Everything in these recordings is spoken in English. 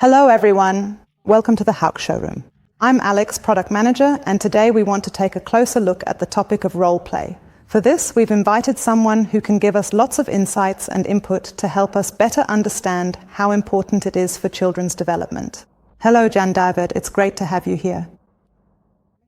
Hello everyone, welcome to the Hauck showroom. I'm Alex, product manager, and today we want to take a closer look at the topic of role play. For this, we've invited someone who can give us lots of insights and input to help us better understand how important it is for children's development. Hello Jan David, it's great to have you here.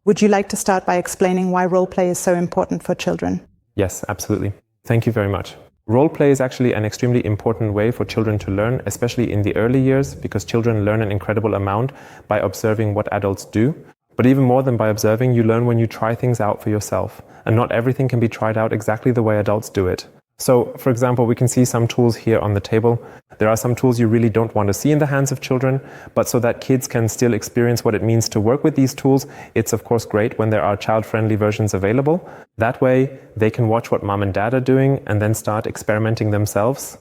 Would you like to start by explaining why role play is so important for children? Yes, absolutely. Thank you very much. Role play is actually an extremely important way for children to learn, especially in the early years, because children learn an incredible amount by observing what adults do. But even more than by observing, you learn when you try things out for yourself. And not everything can be tried out exactly the way adults do it. So, for example, we can see some tools here on the table. There are some tools you really don't want to see in the hands of children, but so that kids can still experience what it means to work with these tools, it's of course great when there are child-friendly versions available. That way, they can watch what mom and dad are doing and then start experimenting themselves.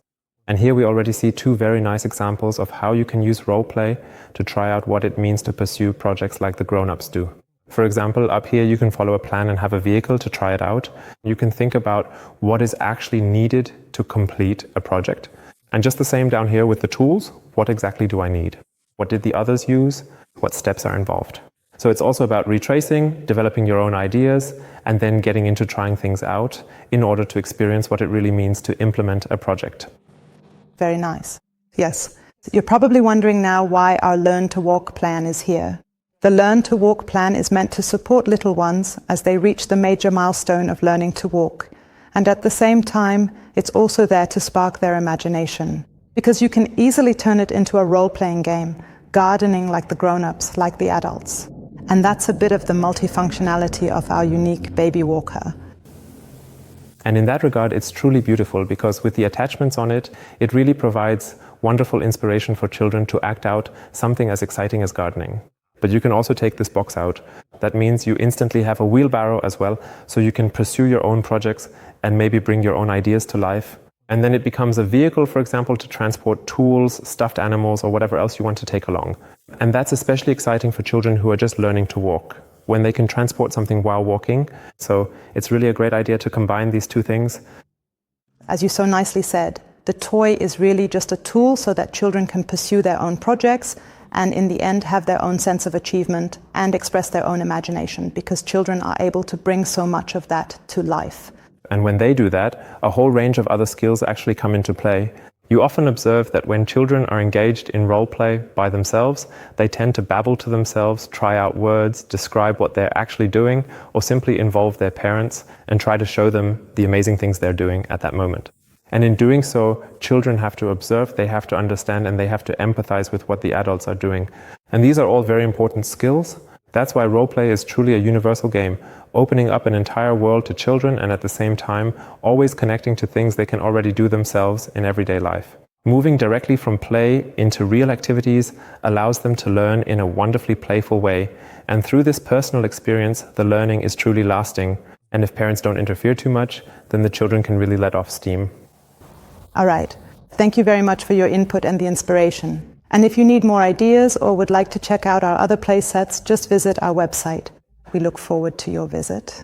And here we already see two very nice examples of how you can use role play to try out what it means to pursue projects like the grown-ups do. For example, up here you can follow a plan and have a vehicle to try it out. You can think about what is actually needed to complete a project. And just the same down here with the tools, what exactly do I need? What did the others use? What steps are involved? So it's also about retracing, developing your own ideas, and then getting into trying things out in order to experience what it really means to implement a project. Very nice. Yes. You're probably wondering now why our Learn to Walk plan is here. The Learn to Walk plan is meant to support little ones as they reach the major milestone of learning to walk. And at the same time, it's also there to spark their imagination. Because you can easily turn it into a role-playing game, gardening like the grown-ups, like the adults. And that's a bit of the multifunctionality of our unique baby walker. And in that regard, it's truly beautiful because with the attachments on it, it really provides wonderful inspiration for children to act out something as exciting as gardening. But you can also take this box out. That means you instantly have a wheelbarrow as well, so you can pursue your own projects and maybe bring your own ideas to life. And then it becomes a vehicle, for example, to transport tools, stuffed animals, or whatever else you want to take along. And that's especially exciting for children who are just learning to walk, when they can transport something while walking. So it's really a great idea to combine these two things. As you so nicely said, the toy is really just a tool so that children can pursue their own projects and in the end have their own sense of achievement and express their own imagination, because children are able to bring so much of that to life. And when they do that, a whole range of other skills actually come into play. You often observe that when children are engaged in role play by themselves, they tend to babble to themselves, try out words, describe what they're actually doing, or simply involve their parents and try to show them the amazing things they're doing at that moment. And in doing so, children have to observe, they have to understand, and they have to empathize with what the adults are doing. And these are all very important skills. That's why role play is truly a universal game, opening up an entire world to children and at the same time always connecting to things they can already do themselves in everyday life. Moving directly from play into real activities allows them to learn in a wonderfully playful way. And through this personal experience, the learning is truly lasting. And if parents don't interfere too much, then the children can really let off steam. All right. Thank you very much for your input and the inspiration. And if you need more ideas or would like to check out our other play sets, just visit our website. We look forward to your visit.